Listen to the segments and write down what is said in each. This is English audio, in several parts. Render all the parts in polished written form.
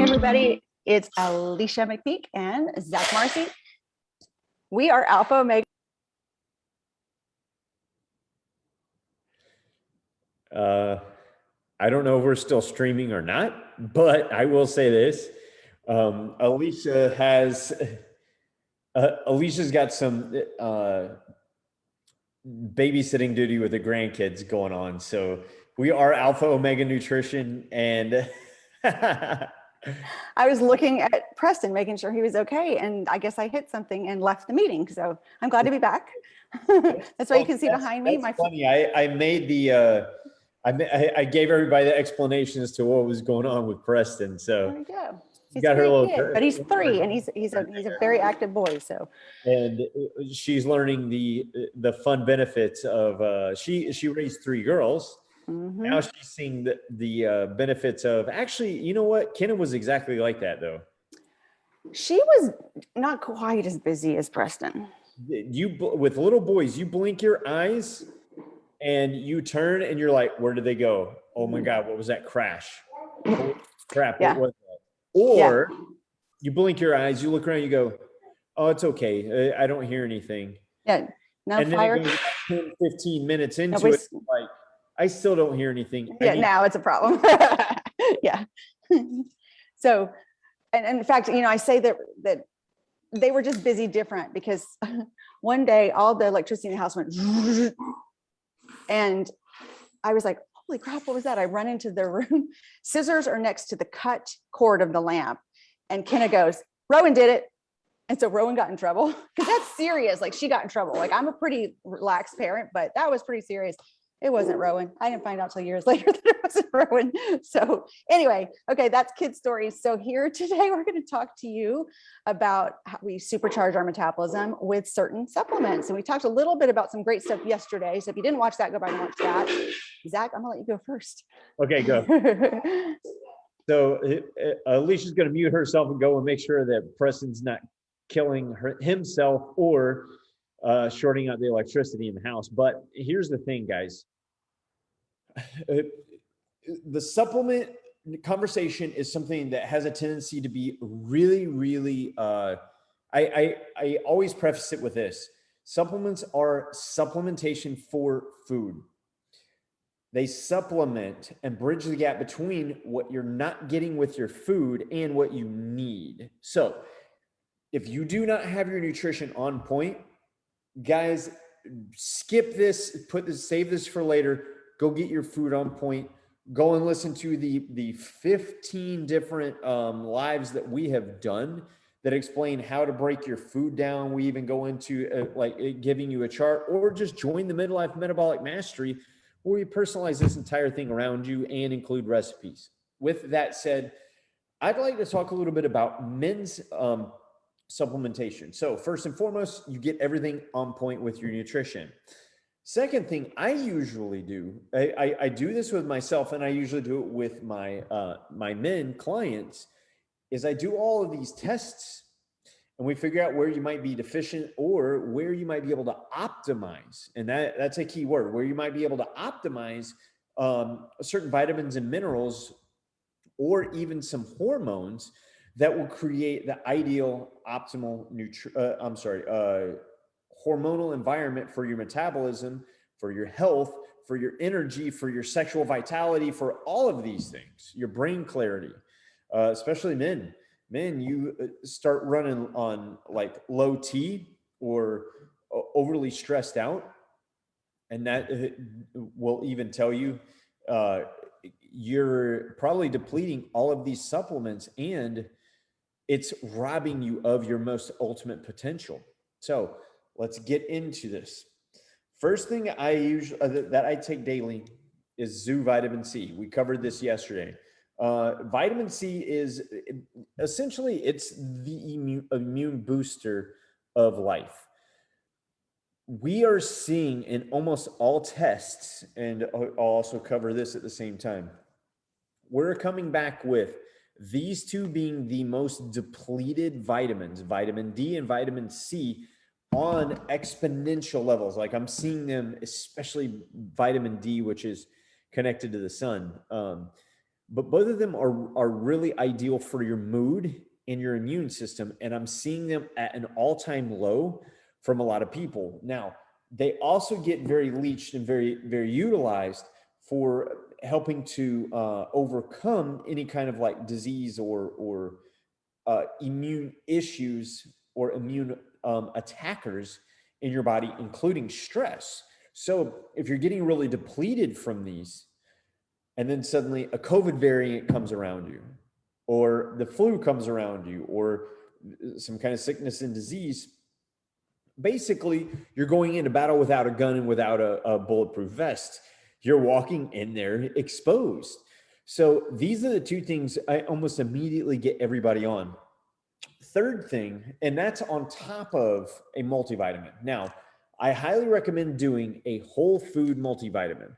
everybody. It's Alicia McPeek and Marcy. We are Alpha Omega. I don't know if we're still streaming or not, but I will say this. Alicia has, Alicia's got some babysitting duty with the grandkids going on. So we are Alpha Omega Nutrition, and I was looking at Preston, making sure he was okay. And I guess I hit something and left the meeting. So I'm glad to be back. That's why you can see behind me. That's funny. I made the, I gave everybody the explanation as to what was going on with Preston. So there we go. He's got her little kid, but he's 3 and he's a very active boy. So, and she's learning the fun benefits of she raised 3 girls. Mm-hmm. Now she's seeing the benefits of, actually, you know what? Kenna was exactly like that though. She was not quite as busy as Preston. With little boys, you blink your eyes and you turn and you're like, where did they go? Oh my God, what was that crash? Oh, crap, yeah. What was that? Or you blink your eyes, you look around, you go, oh, it's okay. I don't hear anything. Yeah. Now and fire. Then it goes 10, 15 minutes into it, like, I still don't hear anything. Yeah, now it's a problem. Yeah. So, and in fact, you know, I say that they were just busy different because one day all the electricity in the house went and I was like, holy crap, what was that? I run into the room. Scissors are next to the cut cord of the lamp. And Kenna goes, Rowan did it. And so Rowan got in trouble because that's serious. Like, she got in trouble. Like, I'm a pretty relaxed parent, but that was pretty serious. It wasn't Rowan. I didn't find out till years later that it wasn't Rowan. So anyway, okay, that's kid stories. So here today, we're going to talk to you about how we supercharge our metabolism with certain supplements. And we talked a little bit about some great stuff yesterday. So if you didn't watch that, go back and watch that. Zach, I'm gonna let you go first. Okay, go. So Alicia's going to mute herself and go and make sure that Preston's not killing himself or shorting out the electricity in the house. But here's the thing, guys. The supplement conversation is something that has a tendency to be really, really, I always preface it with this. Supplements are supplementation for food. They supplement and bridge the gap between what you're not getting with your food and what you need. So if you do not have your nutrition on point, guys, skip this, save this for later. Go get your food on point. Go and listen to the 15 different lives that we have done that explain how to break your food down. We even go into like giving you a chart, or just join the Midlife Metabolic Mastery, where we personalize this entire thing around you and include recipes. With that said, I'd like to talk a little bit about men's supplementation. So first and foremost, you get everything on point with your nutrition. Second thing I usually do, I do this with myself, and I usually do it with my my men clients, is I do all of these tests and we figure out where you might be deficient or where you might be able to optimize. And that's a key word, where you might be able to optimize certain vitamins and minerals, or even some hormones that will create the ideal optimal hormonal environment for your metabolism, for your health, for your energy, for your sexual vitality, for all of these things, your brain clarity, especially men. Men, you start running on like low T or overly stressed out, and that will even tell you you're probably depleting all of these supplements, and it's robbing you of your most ultimate potential. So let's get into this. First thing I usually that I take daily is Zoo Vitamin C. We covered this yesterday. Vitamin C is essentially, it's the immune booster of life. We are seeing in almost all tests, and I'll also cover this at the same time, we're coming back with these two being the most depleted vitamins, vitamin D and vitamin C, on exponential levels. Like I'm seeing them, especially vitamin D, which is connected to the sun. But both of them are really ideal for your mood and your immune system. And I'm seeing them at an all-time low from a lot of people. Now, they also get very leached and very, very utilized for helping to overcome any kind of like disease or immune issues or immune attackers in your body, including stress. So if you're getting really depleted from these, and then suddenly a COVID variant comes around you, or the flu comes around you, or some kind of sickness and disease, basically you're going into battle without a gun and without a bulletproof vest. You're walking in there exposed. So these are the two things I almost immediately get everybody on. Third thing, and that's on top of a multivitamin. Now, I highly recommend doing a whole food multivitamin.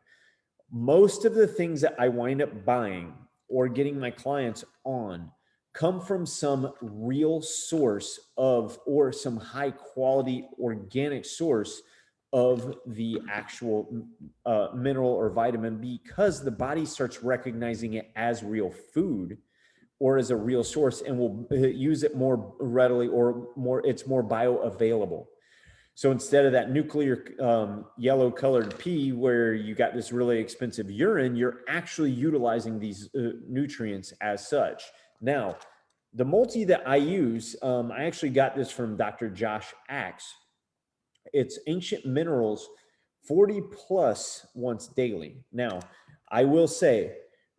Most of the things that I wind up buying or getting my clients on come from some real source of, or some high quality organic source of the actual mineral or vitamin, because the body starts recognizing it as real food or as a real source and will use it more readily, or more, it's more bioavailable. So instead of that nuclear yellow colored pee where you got this really expensive urine, you're actually utilizing these nutrients as such. Now, the multi that I use, I actually got this from Dr. Josh Axe. It's Ancient Minerals 40 plus once daily. Now, I will say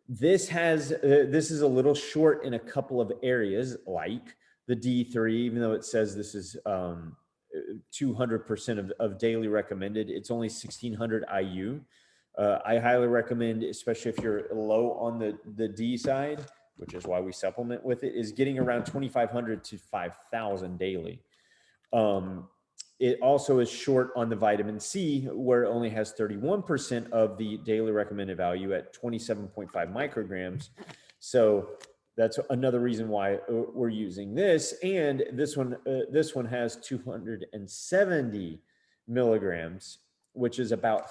this is a little short in a couple of areas, like the D3, even though it says this is 200% of daily recommended. It's only 1600 IU. I highly recommend, especially if you're low on the D side, which is why we supplement with it, is getting around 2,500 to 5,000 daily. It also is short on the vitamin C, where it only has 31% of the daily recommended value at 27.5 micrograms. So that's another reason why we're using this. And this one has 270 milligrams, which is about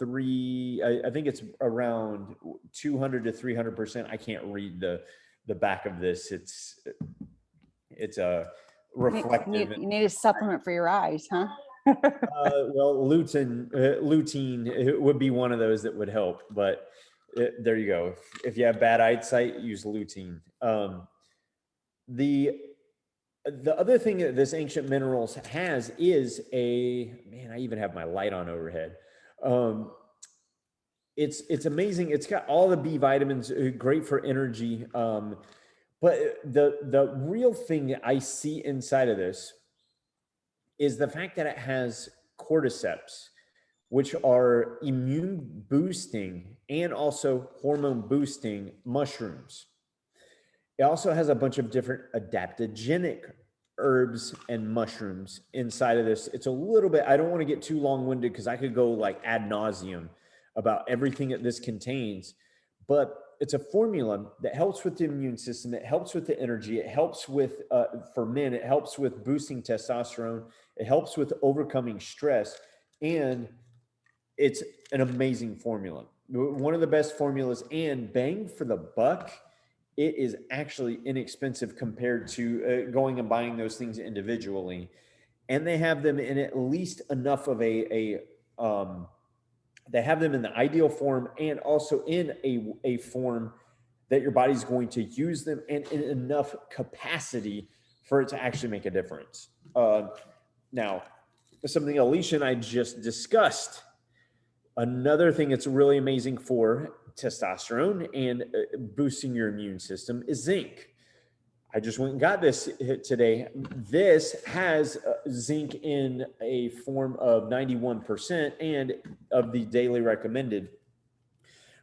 I think it's around 200 to 300%. I can't read the back of this. It's a reflective. You need a supplement for your eyes, huh? Well, lutein would be one of those that would help, but there you go. If you have bad eyesight, use lutein. The other thing that this Ancient Minerals has is I even have my light on overhead. It's amazing. It's got all the B vitamins, great for energy. But the real thing that I see inside of this is the fact that it has cordyceps, which are immune boosting and also hormone boosting mushrooms. It also has a bunch of different adaptogenic herbs and mushrooms inside of this. It's a little bit, I don't want to get too long-winded because I could go like ad nauseum about everything that this contains, but it's a formula that helps with the immune system. It helps with the energy. It helps with, for men, it helps with boosting testosterone. It helps with overcoming stress. And it's an amazing formula. One of the best formulas, and bang for the buck, it is actually inexpensive compared to going and buying those things individually. And they have them in at least enough of they have them in the ideal form and also in a form that your body's going to use them and in enough capacity for it to actually make a difference. Now, something Alicia and I just discussed, another thing that's really amazing for testosterone and boosting your immune system is zinc. I just went and got this today. This has zinc in a form of 91% and of the daily recommended.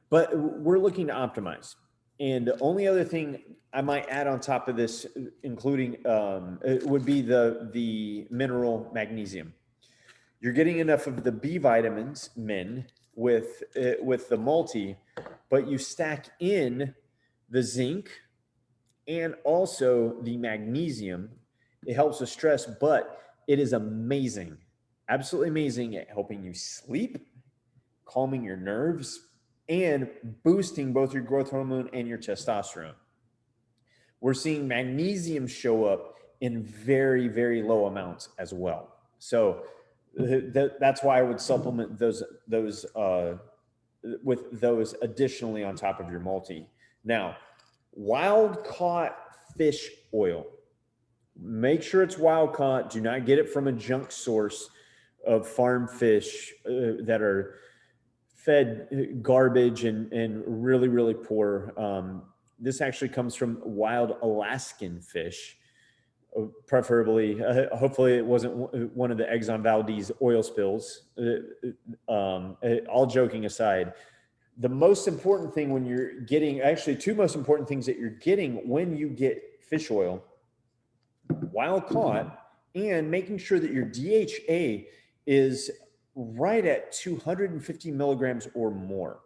But we're looking to optimize. And the only other thing I might add on top of this, including, would be the mineral magnesium. You're getting enough of the B vitamins, men, with the multi, but you stack in the zinc and also the magnesium. It helps with stress, but it is amazing, absolutely amazing at helping you sleep, calming your nerves, and boosting both your growth hormone and your testosterone. We're seeing magnesium show up in very, very low amounts as well. So that's why I would supplement those with those additionally on top of your multi. Now, wild caught fish oil. Make sure it's wild caught. Do not get it from a junk source of farm fish that are fed garbage and really, really poor. This actually comes from wild Alaskan fish, preferably. Hopefully it wasn't one of the Exxon Valdez oil spills. All joking aside, the most important thing when you're getting, actually two most important things that you're getting when you get fish oil, wild caught, and making sure that your DHA is right at 250 milligrams or more.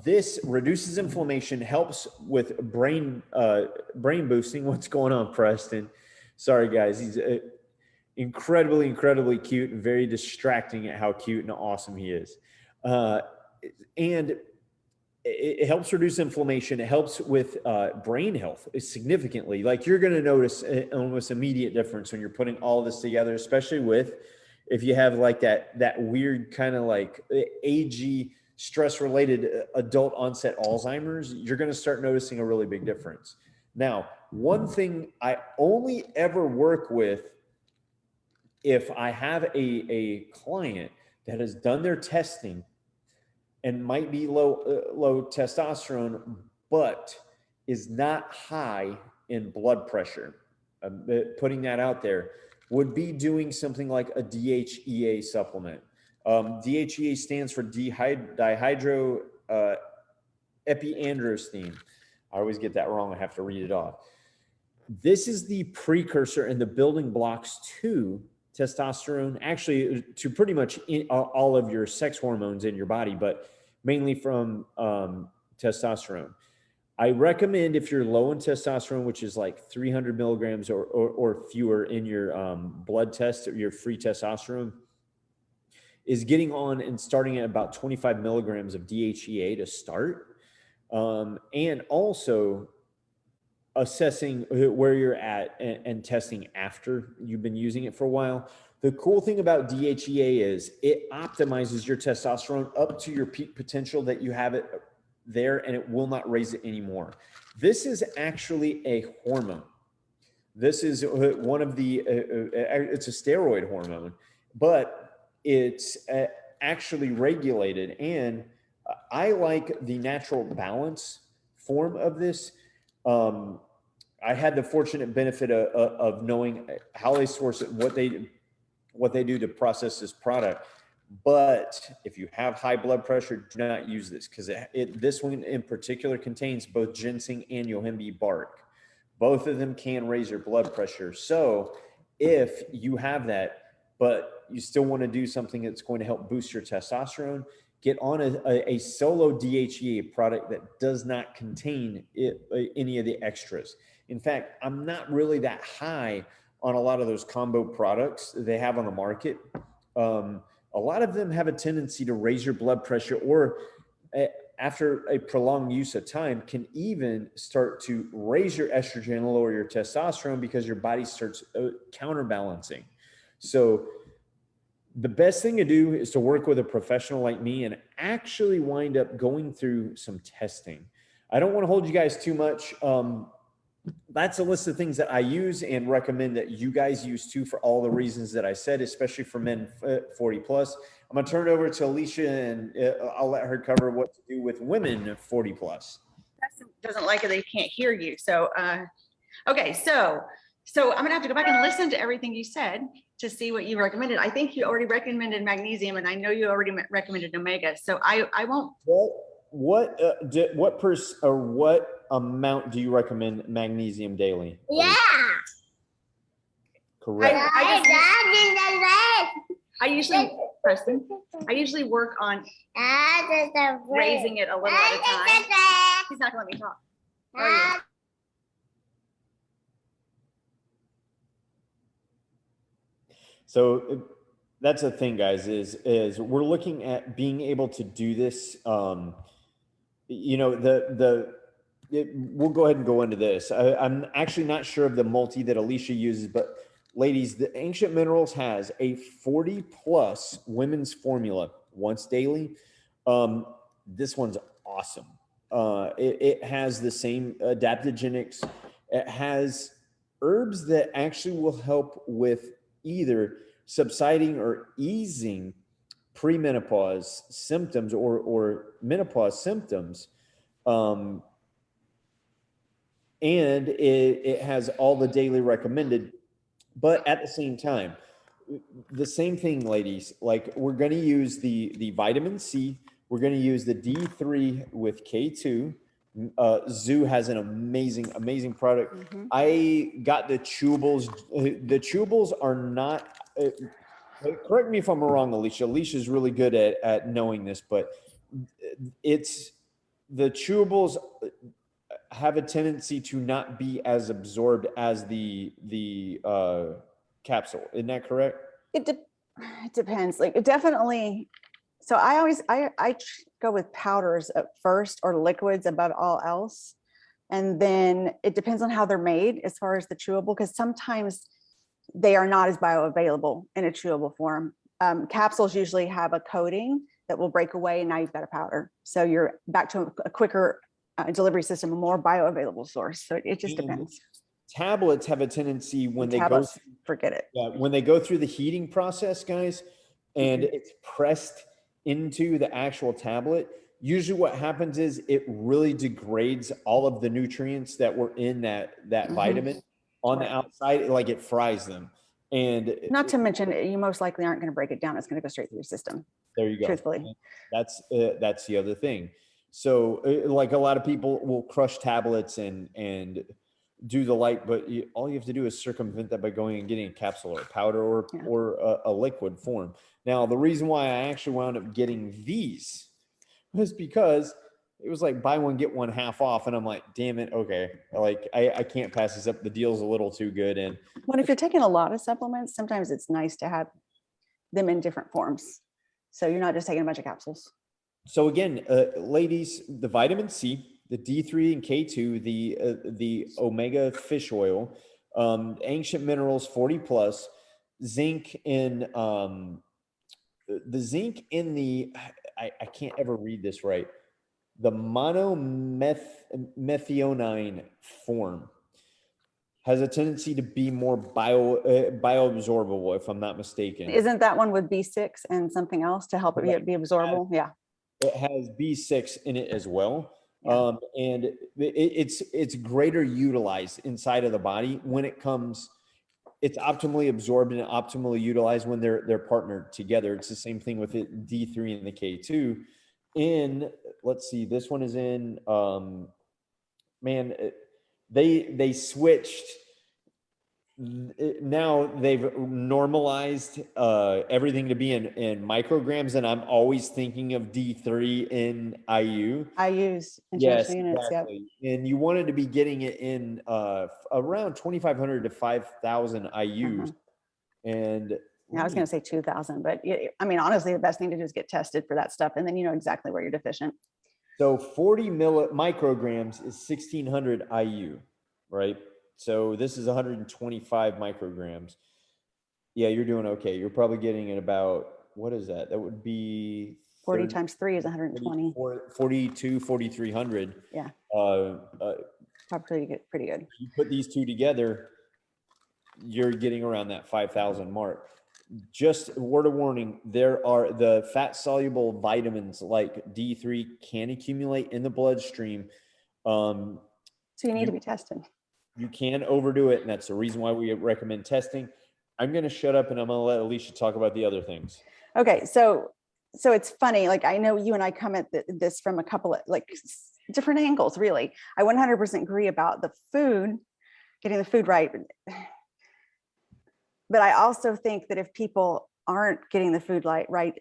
This reduces inflammation, helps with brain boosting. What's going on, Preston? Sorry, guys. He's incredibly cute and very distracting at how cute and awesome he is. And it helps reduce inflammation. It helps with brain health significantly. Like, you're going to notice an almost immediate difference when you're putting all this together, especially with, if you have like that weird kind of like agey, stress-related adult onset Alzheimer's, you're going to start noticing a really big difference. Now, one thing I only ever work with if I have a client that has done their testing and might be low testosterone, but is not high in blood pressure, putting that out there, would be doing something like a DHEA supplement. DHEA stands for dihydro epiandrosterone. I always get that wrong. I have to read it off. This is the precursor and the building blocks to testosterone, actually to pretty much all of your sex hormones in your body, but mainly from testosterone. I recommend, if you're low in testosterone, which is like 300 milligrams or fewer in your blood test, or your free testosterone, is getting on and starting at about 25 milligrams of DHEA to start. And also assessing where you're at and testing after you've been using it for a while. The cool thing about DHEA is it optimizes your testosterone up to your peak potential that you have it there, and it will not raise it anymore. This is actually a hormone. This is one of the, it's a steroid hormone, but it's actually regulated. And I like the natural balance form of this. I had the fortunate benefit of knowing how they source it, what they do to process this product. But if you have high blood pressure, do not use this, because this one in particular contains both ginseng and yohimbe bark. Both of them can raise your blood pressure. So if you have that, but you still want to do something that's going to help boost your testosterone, get on a solo DHEA product that does not contain any of the extras. In fact, I'm not really that high on a lot of those combo products they have on the market. A lot of them have a tendency to raise your blood pressure, or after a prolonged use of time, can even start to raise your estrogen, lower your testosterone, because your body starts counterbalancing. So the best thing to do is to work with a professional like me and actually wind up going through some testing. I don't want to hold you guys too much. That's a list of things that I use and recommend that you guys use too, for all the reasons that I said, especially for men 40 plus. I'm going to turn it over to Alicia, and I'll let her cover what to do with women 40 plus. Doesn't like it that he can't hear you. So, okay. So I'm going to have to go back and listen to everything you said to see what you recommended. I think you already recommended magnesium, and I know you already recommended omega. So I won't. What amount do you recommend magnesium daily? Yeah. Correct. I usually work on raising it a little at a time. He's not going to let me talk. Are you? So that's the thing, guys, is we're looking at being able to do this. We'll go ahead and go into this. I'm actually not sure of the multi that Alicia uses, but ladies, the Ancient Minerals has a 40 plus women's formula once daily. This one's awesome. It has the same adaptogenics. It has herbs that actually will help with either subsiding or easing premenopause symptoms or menopause symptoms. And it has all the daily recommended, but at the same time, the same thing, ladies, like we're going to use the vitamin C. We're going to use the D3 with K2. Zoo has an amazing product. Mm-hmm. I got the chewables. The chewables are not, correct me if I'm wrong, Alicia. Alicia's really good at knowing this, but it's the chewables have a tendency to not be as absorbed as the capsule. Isn't that correct? It depends. Like it definitely. So I go with powders at first or liquids above all else. And then it depends on how they're made as far as the chewable, because sometimes they are not as bioavailable in a chewable form. Capsules usually have a coating that will break away and now you've got a powder. So you're back to a quicker delivery system, a more bioavailable source. So it just depends. Tablets have a tendency when they forget it. When they go through the heating process, guys, and it's pressed into the actual tablet, usually what happens is it really degrades all of the nutrients that were in that vitamin on the outside, like it fries them. And not to mention, you most likely aren't going to break it down. It's going to go straight through your system. There you go. Truthfully. That's the other thing. So like a lot of people will crush tablets and do the like, but all you have to do is circumvent that by going and getting a capsule or a powder or a liquid form. Now, the reason why I actually wound up getting these was because it was like buy one, get one half off. And I'm like, damn it. Okay. Like I can't pass this up. The deal's a little too good. And well, if you're taking a lot of supplements, sometimes it's nice to have them in different forms. So you're not just taking a bunch of capsules. So again, ladies, the vitamin C, the D3 and K2, the omega fish oil, Ancient Minerals 40 plus, zinc in the zinc in the I can't ever read this right. The monomethionine form has a tendency to be more bioabsorbable, if I'm not mistaken. Isn't that one with B6 and something else to help it be absorbable? Yeah. It has B6 in it as well. Yeah. And it's greater utilized inside of the body when it comes, it's optimally absorbed and optimally utilized when they're partnered together. It's the same thing with it, D3 and the K2. Let's see, this one is in, they switched. Now they've normalized everything to be in micrograms, and I'm always thinking of D3 in IUs. Yes, units, exactly. Yep. And you wanted to be getting it in around 2,500 to 5,000 IUs. And I was going to say 2,000, but I mean, honestly, the best thing to do is get tested for that stuff, and then you know exactly where you're deficient. So 40 micrograms is 1,600 IU, right? So this is 125 micrograms. Yeah, you're doing okay. You're probably getting it about, what is that? That would be 40 times 3 is 120. 4,300. Yeah. Probably get pretty good. You put these two together, you're getting around that 5,000 mark. Just a word of warning, there are the fat soluble vitamins like D3 can accumulate in the bloodstream. So you need to be tested. You can overdo it, and that's the reason why we recommend testing. I'm going to shut up, and I'm going to let Alicia talk about the other things. Okay, so it's funny. Like, I know you and I come at this from a couple of like different angles, really. I 100% agree about the food, getting the food right. But I also think that if people aren't getting the food right,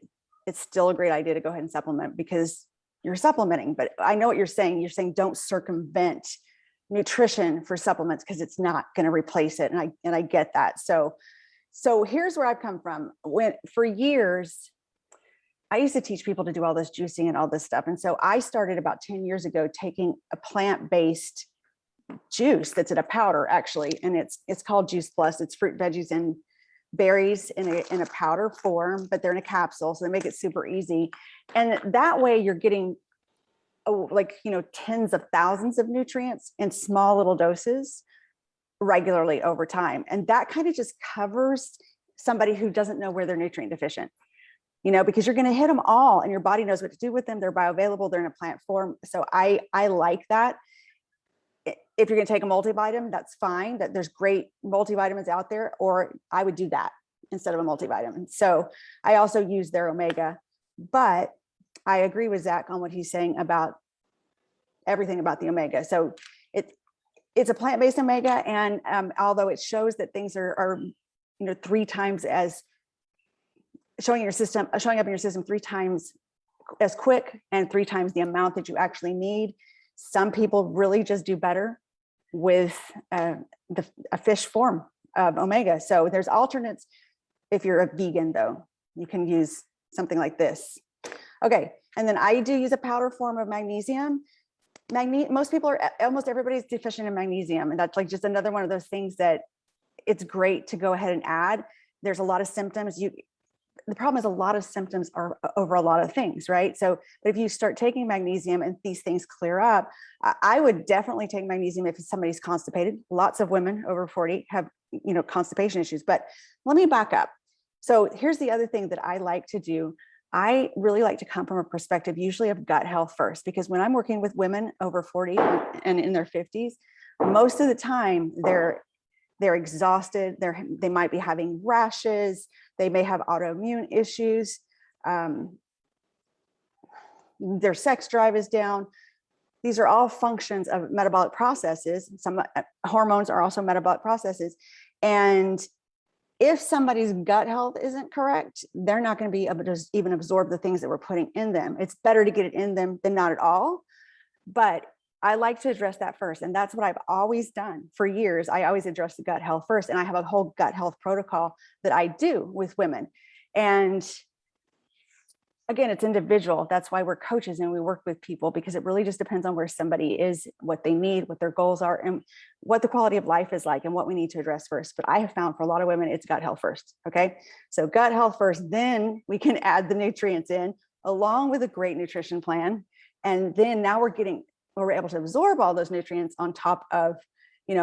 it's still a great idea to go ahead and supplement because you're supplementing. But I know what you're saying. You're saying don't circumvent nutrition for supplements because it's not going to replace it. And I get that. So So here's where I've come from. For years, I used to teach people to do all this juicing and all this stuff. And so I started about 10 years ago taking a plant-based juice that's in a powder actually. And it's called Juice Plus. It's fruit, veggies, and berries in a powder form, but they're in a capsule. So they make it super easy. And that way you're getting tens of thousands of nutrients in small little doses regularly over time. And that kind of just covers somebody who doesn't know where they're nutrient deficient, because you're going to hit them all and your body knows what to do with them. They're bioavailable. They're in a plant form. So I like that. If you're going to take a multivitamin, that's fine. That there's great multivitamins out there, or I would do that instead of a multivitamin. So I also use their omega, but I agree with Zach on what he's saying about everything about the omega. So it's a plant-based omega. And although it shows that things are 3 times as showing up in your system 3 times as quick and 3 times the amount that you actually need. Some people really just do better with a fish form of omega. So there's alternates. If you're a vegan though, you can use something like this. Okay. And then I do use a powder form of magnesium. Almost everybody's deficient in magnesium. And that's like just another one of those things that it's great to go ahead and add. There's a lot of symptoms. The problem is a lot of symptoms are over a lot of things, right? So but if you start taking magnesium and these things clear up, I would definitely take magnesium if somebody's constipated. Lots of women over 40 have, constipation issues, but let me back up. So here's the other thing that I like to do. I really like to come from a perspective usually of gut health first, because when I'm working with women over 40 and in their 50s, most of the time they're exhausted. They might be having rashes. They may have autoimmune issues. Their sex drive is down. These are all functions of metabolic processes. Some hormones are also metabolic processes. And if somebody's gut health isn't correct, they're not going to be able to even absorb the things that we're putting in them. It's better to get it in them than not at all. But I like to address that first. And that's what I've always done for years. I always address the gut health first. And I have a whole gut health protocol that I do with women. And again, it's individual. That's why we're coaches and we work with people, because it really just depends on where somebody is, what they need, what their goals are, and what the quality of life is like and what we need to address first. But I have found for a lot of women, it's gut health first. Okay. So gut health first, then we can add the nutrients in along with a great nutrition plan. And then now we're able to absorb all those nutrients on top of,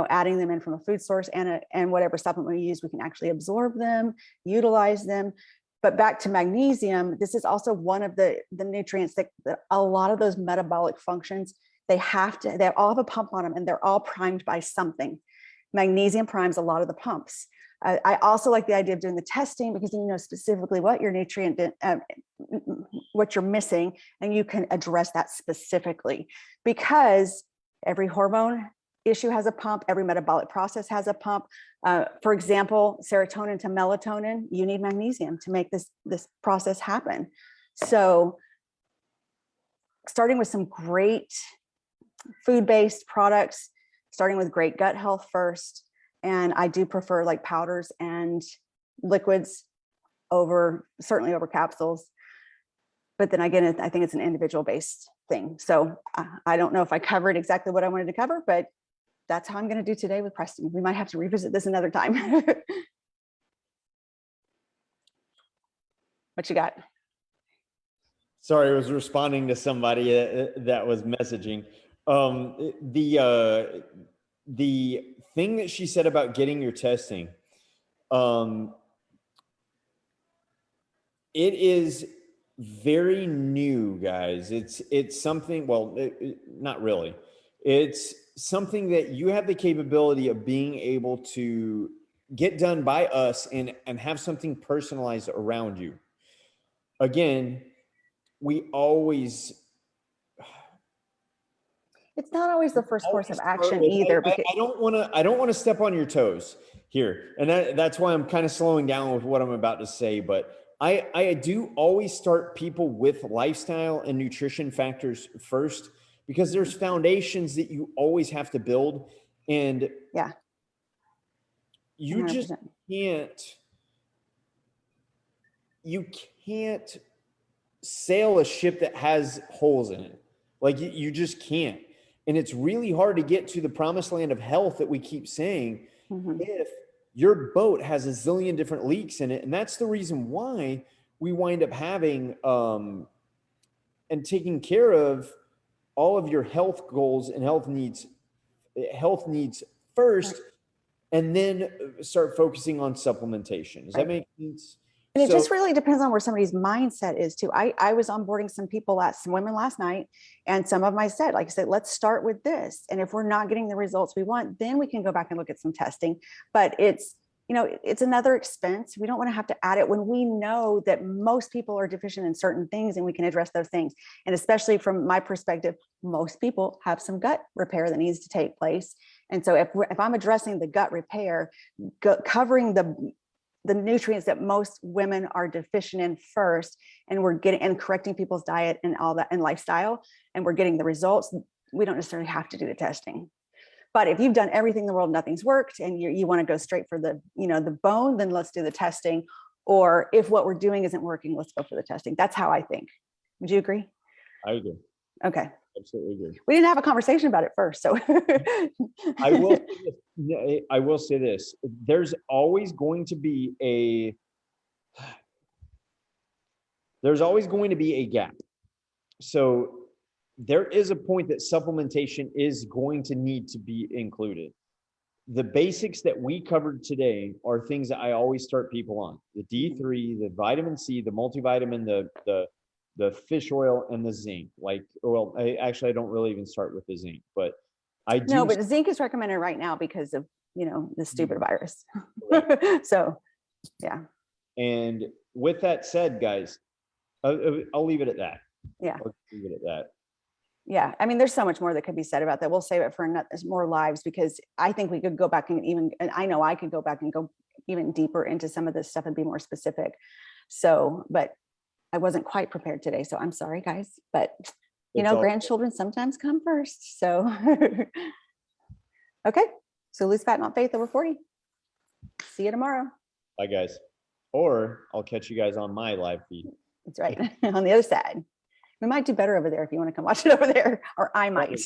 adding them in from a food source and whatever supplement we use, we can actually absorb them, utilize them. But back to magnesium, this is also one of the nutrients that a lot of those metabolic functions, they all have a pump on them and they're all primed by something. Magnesium primes a lot of the pumps. I also like the idea of doing the testing because then you know specifically what your nutrient, what you're missing, and you can address that specifically, because every hormone issue has a pump, every metabolic process has a pump. For example, serotonin to melatonin, you need magnesium to make this process happen. So starting with some great food-based products, starting with great gut health first. And I do prefer like powders and liquids certainly over capsules. But then again, I think it's an individual based thing. So I don't know if I covered exactly what I wanted to cover, but that's how I'm going to do today with Preston. We might have to revisit this another time. What you got? Sorry, I was responding to somebody that was messaging. The thing that she said about getting your testing, it is very new, guys. It's something, well, not really. It's something that you have the capability of being able to get done by us and have something personalized around you. Again, we always... It's not always the first course of action either. I don't want to step on your toes here. And that's why I'm kind of slowing down with what I'm about to say. But I do always start people with lifestyle and nutrition factors first, because there's foundations that you always have to build. And yeah, you 100%. Just can't you can't sail a ship that has holes in it. Like you just can't. And it's really hard to get to the promised land of health that we keep saying if your boat has a zillion different leaks in it. And that's the reason why we wind up having and taking care of all of your health goals and health needs first, and then start focusing on supplementation. Does that make sense? And it just really depends on where somebody's mindset is too. I was onboarding some women last night, and some of them I said, like I said, let's start with this. And if we're not getting the results we want, then we can go back and look at some testing. But it's, it's another expense. We don't want to have to add it when we know that most people are deficient in certain things, and we can address those things. And especially from my perspective, most people have some gut repair that needs to take place. And so if I'm addressing the gut repair, covering the nutrients that most women are deficient in first, and we're getting and correcting people's diet and all that and lifestyle, and we're getting the results, we don't necessarily have to do the testing. But if you've done everything in the world, nothing's worked, and you want to go straight for the bone, then let's do the testing. Or if what we're doing isn't working, let's go for the testing. That's how I think. Would you agree? I agree. Okay. Absolutely agree. We didn't have a conversation about it first, so. I will say this. There's always going to be a gap. So there is a point that supplementation is going to need to be included. The basics that we covered today are things that I always start people on: the D3, the vitamin C, the multivitamin, the fish oil, and the zinc. I don't really even start with the zinc, but I do. No, but zinc is recommended right now because of, the stupid virus. So, yeah. And with that said, guys, I'll leave it at that. Yeah. I'll leave it at that. Yeah. I mean, there's so much more that could be said about that. We'll save it for more lives, because I think we could go back and I know I could go back and go even deeper into some of this stuff and be more specific. So, but I wasn't quite prepared today. So I'm sorry, guys, but grandchildren sometimes come first. So, okay. So lose fat, not faith, over 40. See you tomorrow. Bye, guys. Or I'll catch you guys on my live feed. That's right. On the other side. We might do better over there if you want to come watch it over there, or I might.